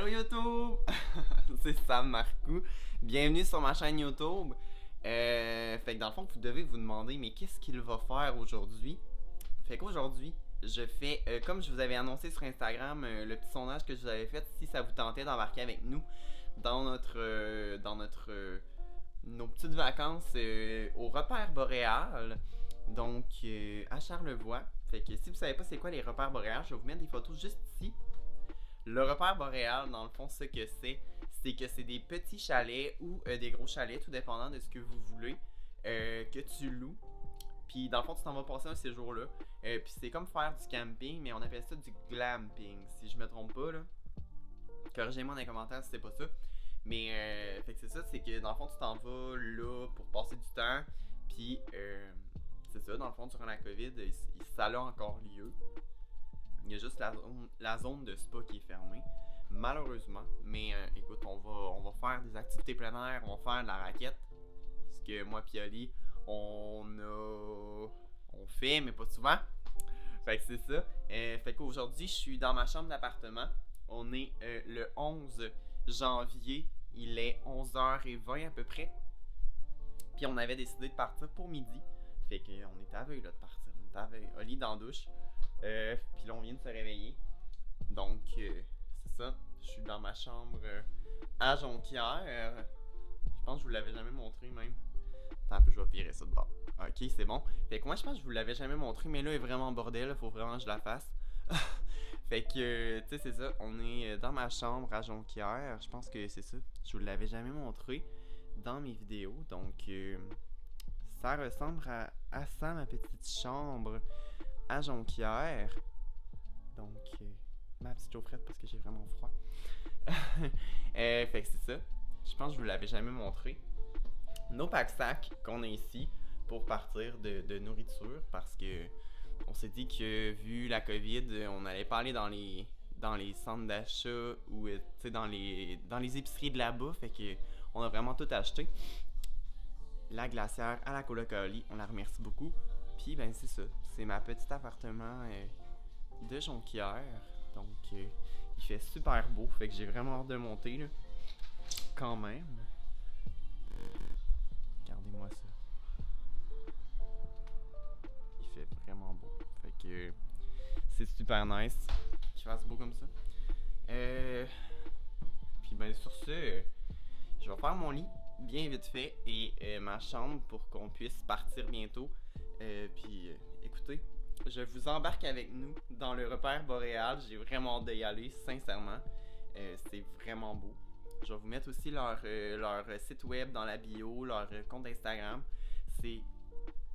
Allô YouTube! C'est Sam Marcoux. Bienvenue sur ma chaîne YouTube. Fait que dans le fond, vous devez vous demander, mais qu'est-ce qu'il va faire aujourd'hui? Fait qu'aujourd'hui, je fais, comme je vous avais annoncé sur Instagram, le petit sondage que je vous avais fait, si ça vous tentait d'embarquer avec nous dans nos petites vacances au repère boréal. Donc, à Charlevoix. Fait que si vous savez pas c'est quoi les repères boréales, je vais vous mettre des photos juste ici. Le repère boréal, dans le fond, ce que c'est que c'est des petits chalets ou des gros chalets, tout dépendant de ce que vous voulez, que tu loues. Puis dans le fond, tu t'en vas passer un séjour là. Puis c'est comme faire du camping, mais on appelle ça du glamping, si je me trompe pas là. Corrigez-moi dans les commentaires si c'est pas ça. Mais fait que c'est ça, c'est que dans le fond, tu t'en vas là pour passer du temps. Puis c'est ça, dans le fond, durant la COVID, ça a encore lieu. Il y a juste la zone de spa qui est fermée, malheureusement. Mais écoute, on va faire des activités plein air, on va faire de la raquette. Ce que moi et Oli, on fait, mais pas souvent. Fait que c'est ça. Fait qu'aujourd'hui, je suis dans ma chambre d'appartement. On est le 11 janvier. Il est 11h20 à peu près. Puis on avait décidé de partir pour midi. Fait qu'on était à veille là, de partir. On était à veille. Oli dans la douche. Puis là, on vient de se réveiller. Donc, c'est ça. Je suis dans ma chambre à Jonquière. Je pense que je vous l'avais jamais montré même. Attends un peu, je vais virer ça de bord. Ok, c'est bon. Fait que moi, je pense que je vous l'avais jamais montré, mais là, il est vraiment bordel. Faut vraiment que je la fasse. Fait que, tu sais, c'est ça. On est dans ma chambre à Jonquière. Je pense que c'est ça. Je vous l'avais jamais montré dans mes vidéos. Donc, ça ressemble à ça, ma petite chambre à Jonquière. Donc, ma petite chaufferette parce que j'ai vraiment froid. Fait que c'est ça. Je pense que je vous l'avais jamais montré. Nos pack-sacs qu'on a ici pour partir de nourriture parce que on s'est dit que vu la COVID, on n'allait pas aller dans les centres d'achat ou dans les épiceries de là-bas. Fait que on a vraiment tout acheté. La glacière à la Colocalie, on la remercie beaucoup. Puis ben c'est ça, c'est ma petit appartement de Jonquière. Donc il fait super beau, fait que j'ai vraiment hâte de monter là. Quand même. Regardez-moi ça. Il fait vraiment beau. Fait que c'est super nice qu'il fasse beau comme ça. Puis ben sur ce, je vais faire mon lit bien vite fait et ma chambre pour qu'on puisse partir bientôt. Puis écoutez, je vous embarque avec nous dans le repère boréal. J'ai vraiment hâte d'y aller, sincèrement. C'est vraiment beau. Je vais vous mettre aussi leur site web dans la bio, leur compte Instagram. C'est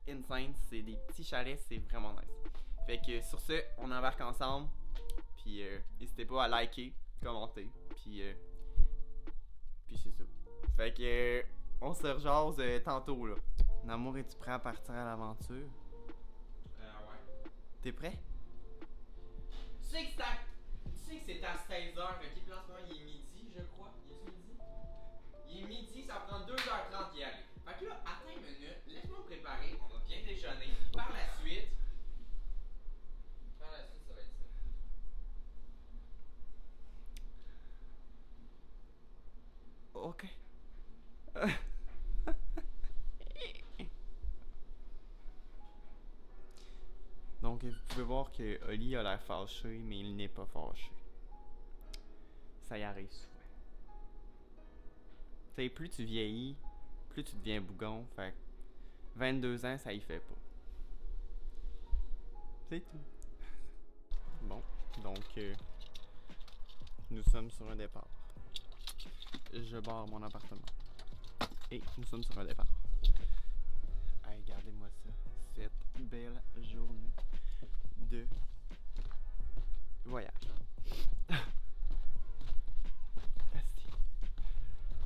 insane, c'est des petits chalets, c'est vraiment nice. Fait que sur ce, on embarque ensemble. Puis n'hésitez pas à liker, commenter. Puis c'est ça. Fait que on se rejase tantôt là. L'amour, es-tu prêt à partir à l'aventure? Ouais. T'es prêt? Tu sais que c'est à 16h, ok? Puis là, en ce moment, il est midi, je crois. Il est midi? Il est midi, ça prend 2h30 d'y aller. Fait que là, attends une minute, laisse-moi me préparer, on va bien déjeuner. Par la suite, ça va être ça. Ok. Donc, vous pouvez voir que Oli a l'air fâché, mais il n'est pas fâché. Ça y arrive souvent. Tu sais, plus tu vieillis, plus tu deviens bougon. Fait que 22 ans, ça y fait pas. C'est tout. Bon, donc, nous sommes sur un départ. Je barre mon appartement. Et nous sommes sur un départ. Hey, regardez-moi ça. Cette belle journée de voyage. Asti.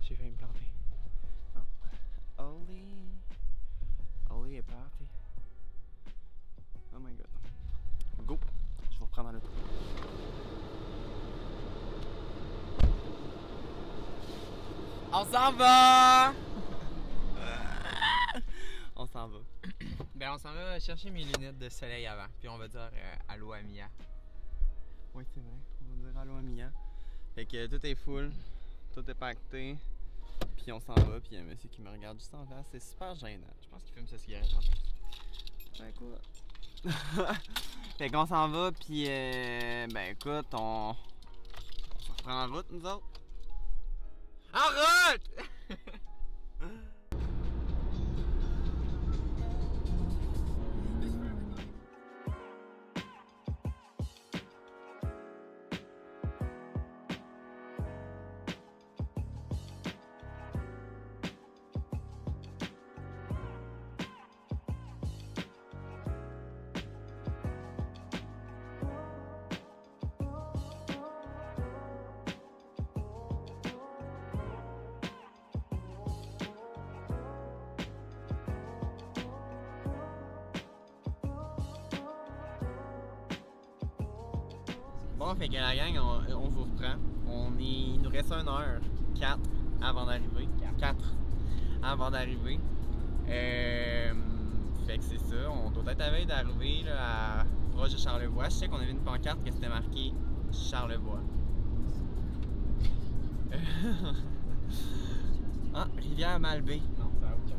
J'ai failli me planter. Non. Oli est parti. Oh my god. Go. Je vous reprends dans le tour. On s'en va! On s'en va. Ben, on s'en va chercher mes lunettes de soleil avant. Puis on va dire allô à Mia. Oui, c'est vrai. On va dire allô à Mia. Fait que tout est full, tout est pacté. Puis on s'en va, puis il y a un monsieur qui me regarde juste en face. C'est super gênant. Je pense qu'il fume sa cigarette en plus. Ben écoute. Fait qu'on s'en va, puis ben écoute, on se reprend en route, nous autres. En route! Bon, fait que la gang, on vous reprend. Il nous reste 1h04 avant d'arriver. 4 avant d'arriver. Fait que c'est ça, on doit être à veille d'arriver là, proche de Charlevoix. Je sais qu'on avait une pancarte que c'était marqué Charlevoix. Ah, rivière Malbaie. Non, ça a aucun.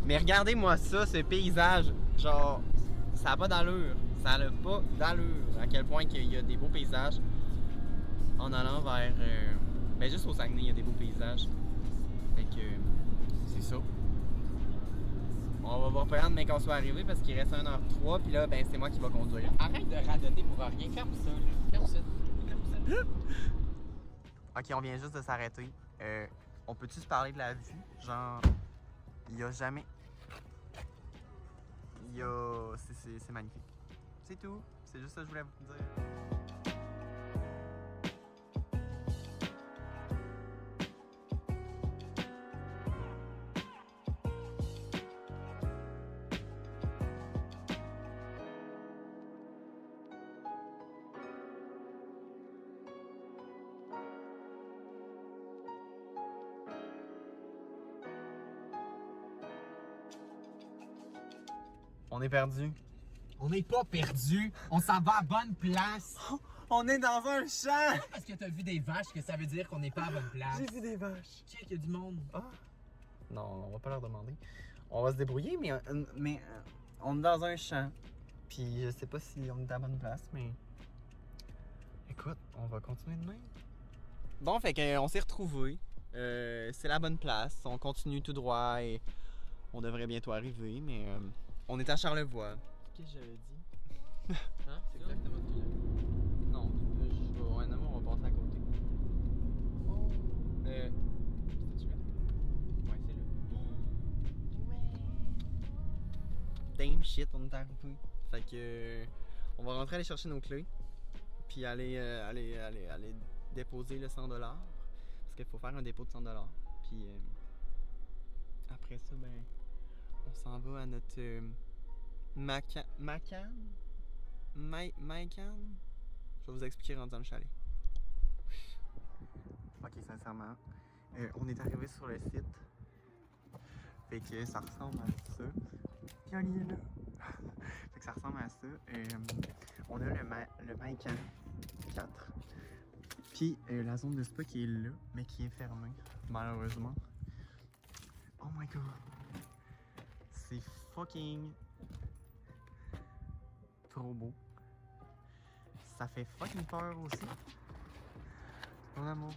Mais regardez-moi ça, ce paysage. Genre, ça n'a pas d'allure. Ça n'a pas d'allure. À quel point qu'il y a des beaux paysages. En allant vers. Ben, juste au Saguenay, il y a des beaux paysages. Fait que. C'est ça. On va voir prendre mais qu'on soit arrivé parce qu'il reste 1h03. Puis là, ben, c'est moi qui va conduire. Arrête de radoter pour rien. Ferme ça, là. Ferme ça. Ferme ça. Ok, on vient juste de s'arrêter. On peut-tu se parler de la vue? Genre, il y a jamais. Il y a. C'est magnifique. C'est tout. C'est juste ça que je voulais vous dire. On est perdu. On n'est pas perdu. On s'en va à bonne place. On est dans un champ! Parce que t'as vu des vaches que ça veut dire qu'on n'est pas à bonne place. J'ai vu des vaches. Check, il y a du monde. Ah. Non, on va pas leur demander. On va se débrouiller, mais on est dans un champ. Puis je sais pas si on est à la bonne place, mais. Écoute, on va continuer de même. Bon, fait qu'on s'est retrouvés. C'est la bonne place. On continue tout droit et on devrait bientôt arriver, mais on est à Charlevoix. Qu'est-ce que j'avais dit? Hein? C'est exactement ce que j'avais dit. Non, un amour, on va passer à côté. Oh. C'est-tu là? Ouais, c'est là. Damn shit, on est arrivé. Fait que on va rentrer aller chercher nos clés. Puis aller déposer le 100$. Parce qu'il faut faire un dépôt de 100$. Puis après ça, ben, on s'en va à notre Macan? Je vais vous expliquer rendu dans le chalet. Ok, sincèrement, on est arrivé sur le site. Fait que ça ressemble à ça. Puis Oli est là. Fait que ça ressemble à ça. On a le Macan 4. Puis la zone de spa qui est là, mais qui est fermée, malheureusement. Oh my god. C'est fucking trop beau. Ça fait fucking peur aussi. Mon amour.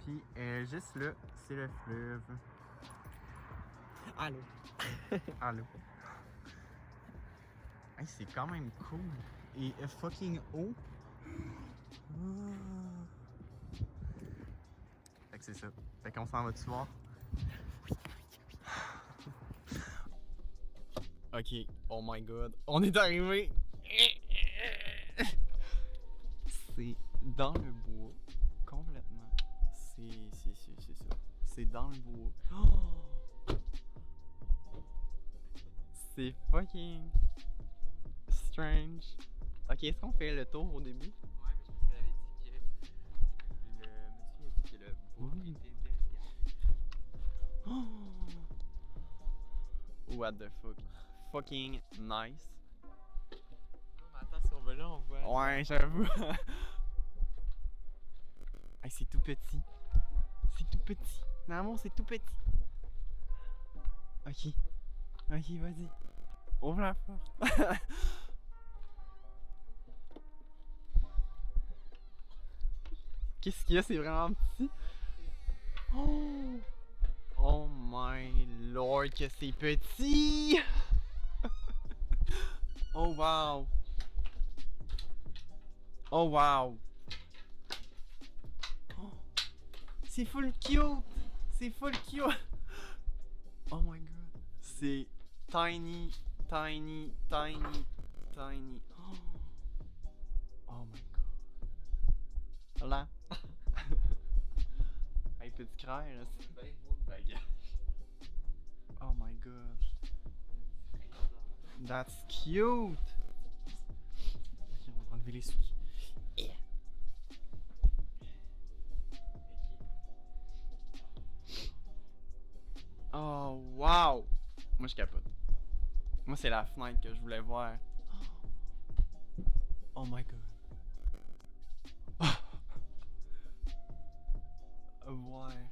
Puis juste là, c'est le fleuve. Allô. Allô. Hey, c'est quand même cool. Et fucking haut. Fait que c'est ça. Fait qu'on s'en va tu voir. Ok, oh my god, on est arrivé. C'est dans le bois, complètement. C'est ça. C'est dans le bois. Oh! C'est fucking strange. Ok, est-ce qu'on fait le tour au début? Ouais, mais je pense qu'elle avait dit que le monsieur a dit que le bois était derrière. Oh! What the fuck? Fucking nice. Non, mais attends, si on va là, on voit. Ouais, j'avoue. c'est tout petit. C'est tout petit. L'amour, c'est tout petit. Ok. Ok, vas-y. Ouvre la porte. Qu'est-ce qu'il y a? C'est vraiment petit. Oh! Oh my lord, que c'est petit! Oh wow! Oh wow! Oh, c'est full cute! C'est full cute! Oh my god! C'est tiny, tiny, tiny, tiny. Oh, oh my god! Là! Hey, petit crère, là. Oh my god! That's cute! Ok, on va enlever les souliers. Oh wow! Moi je capote. Moi c'est la fenêtre que je voulais voir. Oh my god. Ouais.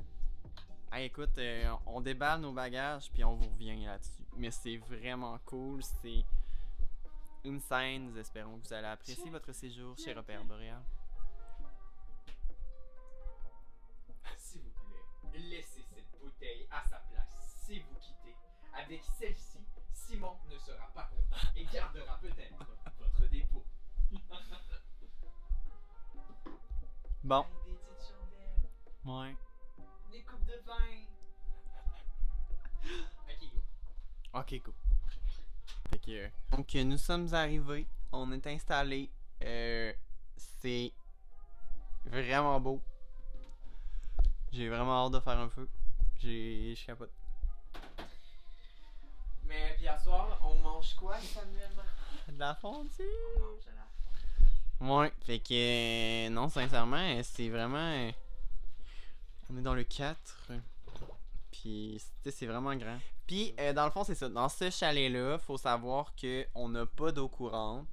Hey, écoute, on déballe nos bagages puis on vous revient là-dessus. Mais c'est vraiment cool. C'est une scène. Nous espérons que vous allez apprécier votre séjour chez Repère Boréal. S'il vous plaît, laissez cette bouteille à sa place si vous quittez. Avec celle-ci, Simon ne sera pas content et gardera peut-être votre dépôt. Bon. Des petites chandelles, Ouais. des coupes de vin. Ok, go. Ok, cool. Fait que, donc nous sommes arrivés. On est installés. C'est vraiment beau. J'ai vraiment hâte de faire un feu. Je capote. Mais puis à soir, on mange quoi, Samuel? De la fondue. On mange de la Ouais, fait que non, sincèrement, c'est vraiment. On est dans le 4. Puis, tu sais, c'est vraiment grand. Puis, dans le fond, c'est ça. Dans ce chalet-là, faut savoir que on n'a pas d'eau courante.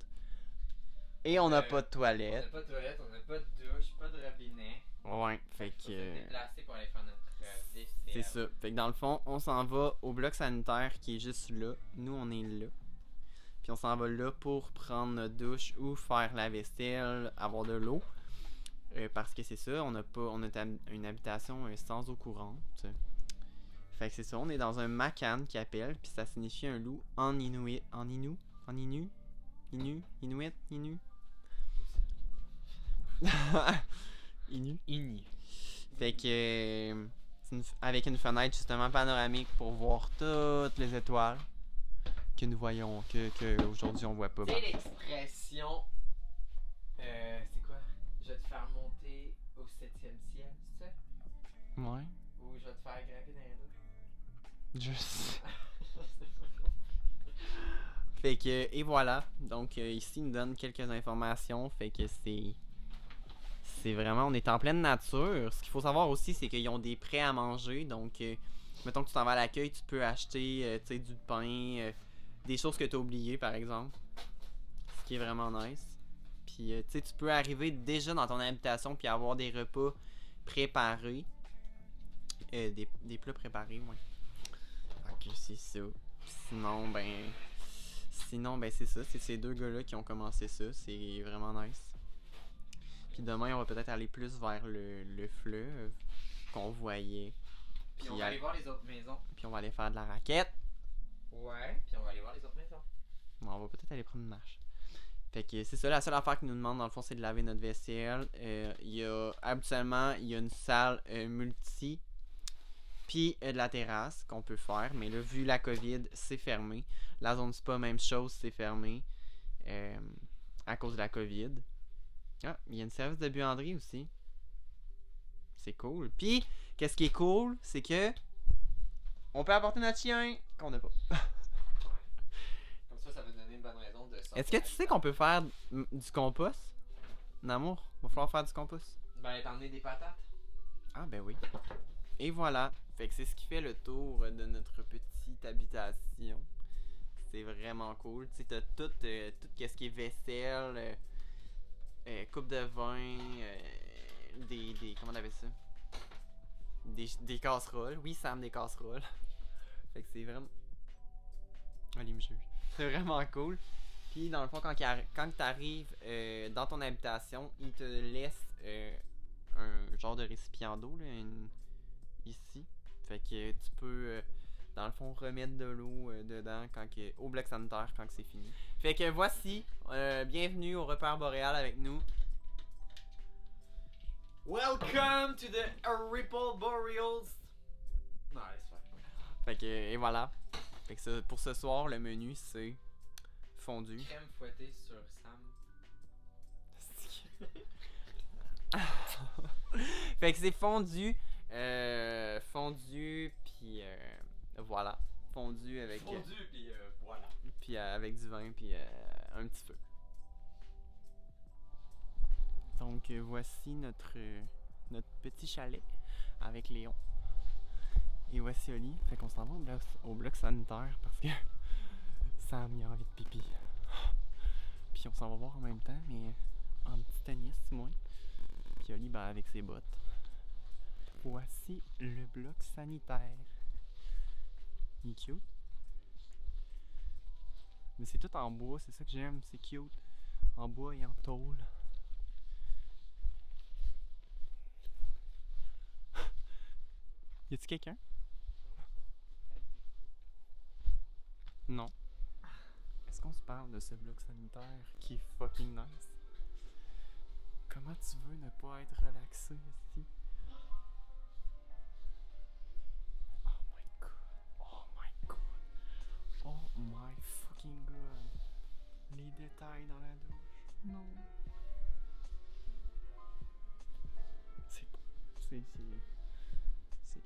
Et on n'a pas de On toilette. n'a pas de toilette, on n'a pas de douche, pas de robinet. Ouais, fait Faut se que. déplacer pour aller faire notre vaisselle. C'est ça. Fait que dans le fond, on s'en va au bloc sanitaire qui est juste là. Nous, on est là. Puis on s'en va là pour prendre notre douche ou faire la vaisselle, avoir de l'eau. Parce que c'est ça, on a une habitation sans eau courante. Fait que c'est ça, on est dans un macan qui appelle, puis ça signifie un loup en inuit. En inu? En inu? Inu? Inuit? Inu? Inu? Ini. Fait que avec une fenêtre justement panoramique pour voir toutes les étoiles que nous voyons, que aujourd'hui on voit pas. Tu sais l'expression, c'est quoi? Je vais te faire monter au 7e ciel, c'est ça? Ouais. Ou je vais te faire grimper dans les dos? Je sais. Fait que, et voilà. Donc ici, il nous donne quelques informations. Fait que c'est vraiment, on est en pleine nature. Ce qu'il faut savoir aussi, c'est qu'ils ont des prêts à manger. Donc, mettons que tu t'en vas à l'accueil, tu peux acheter tu sais, du pain, des choses que tu as oubliées, par exemple. Ce qui est vraiment nice. Puis, tu sais, tu peux arriver déjà dans ton habitation puis avoir des repas préparés. Des plats préparés, ouais. Ok, c'est ça. Sinon, ben c'est ça. C'est ces deux gars-là qui ont commencé ça. C'est vraiment nice. Puis demain, on va peut-être aller plus vers le fleuve qu'on voyait. Puis on va aller voir les autres maisons. Puis on va aller faire de la raquette. Ouais, puis on va aller voir les autres maisons. Bon, on va peut-être aller prendre une marche. Fait que c'est ça, la seule affaire qu'ils nous demandent dans le fond, c'est de laver notre vaisselle. Habituellement, il y a une salle multi. Puis de la terrasse qu'on peut faire. Mais là, vu la COVID, c'est fermé. La zone spa, même chose, c'est fermé. À cause de la COVID. Ah, il y a une service de buanderie aussi. C'est cool. Puis, qu'est-ce qui est cool, c'est que on peut apporter notre chien qu'on n'a pas. Comme ça va donner une bonne raison de sortir. Est-ce que tu sais qu'on peut faire du compost? D'amour, va falloir faire du compost. Ben, t'en as des patates. Ah ben oui. Et voilà. Fait que c'est ce qui fait le tour de notre petite habitation. C'est vraiment cool. Tu sais, t'as tout ce qui est vaisselle, coupe de vin, comment on appelle ça? Des casseroles. Oui, Sam, des casseroles. Fait que c'est vraiment... Allez, me juge. C'est vraiment cool. Puis dans le fond, quand t'arrives dans ton habitation, ils te laissent un genre de récipient d'eau, là, ici. Fait que tu peux, dans le fond, remettre de l'eau dedans au bloc sanitaire quand c'est fini. Fait que voici, bienvenue au repère boréal avec nous. Welcome to the Ripple Boreals. Non, laisse faire. Fait que, et voilà. Fait que pour ce soir, le menu, c'est fondu. Crème fouettée sur Sam. Fait que c'est fondu. Fondu, puis voilà. Fondu avec. Fondu, puis voilà. Puis avec du vin, puis un petit feu. Donc voici notre petit chalet avec Léon. Et voici Oli. Fait qu'on s'en va au bloc sanitaire parce que Sam il a envie de pipi. Puis on s'en va voir en même temps, mais en petit tennis, moi. Puis Oli, ben, avec ses bottes. Voici le bloc sanitaire. Il est cute. Mais c'est tout en bois, c'est ça que j'aime, c'est cute. En bois et en tôle. Y a-t-il quelqu'un? Non. Est-ce qu'on se parle de ce bloc sanitaire qui est fucking nice? Comment tu veux ne pas être relaxé ici? Oh my god. Oh my god. Oh my fucking god. Les détails dans la douche. Non. C'est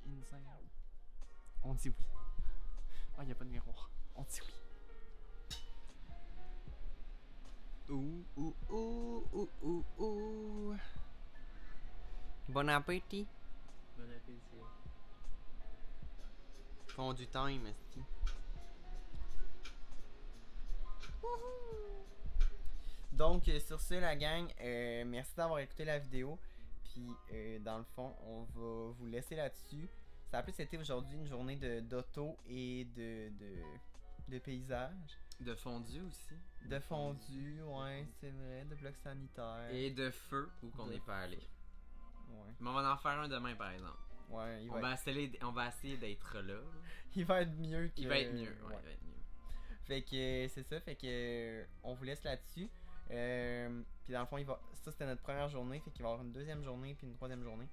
insane. On dit oui. Ah, y a pas de miroir. On dit oui. Ouh. Bon appétit. Bon appétit. Font du time, esti. Donc, sur ce, la gang, merci d'avoir écouté la vidéo. Puis, dans le fond, on va vous laisser là-dessus. Ça a plus été aujourd'hui une journée d'auto et de paysage. De fondu aussi. De fondu, ouais, c'est vrai, de blocs sanitaires. Et de feu, où qu'on n'est pas allé. Ouais. Mais on va en faire un demain, par exemple. Ouais, On va essayer d'être là. Il va être mieux que... Il va être mieux, ouais, il va être mieux. Fait que c'est ça, fait que on vous laisse là-dessus. Puis dans le fond, ça c'était notre première journée, fait qu'il va y avoir une deuxième journée puis une troisième journée.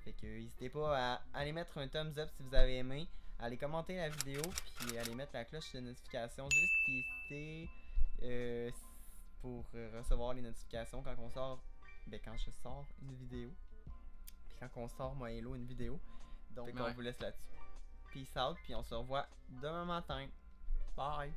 Fait que n'hésitez pas à aller mettre un thumbs up si vous avez aimé, aller commenter la vidéo, puis aller mettre la cloche de notification juste ici pour recevoir les notifications quand on sort, quand je sors une vidéo, puis quand on sort moi Hello une vidéo. Donc on vous laisse là-dessus. Peace out, puis on se revoit demain matin. Bye.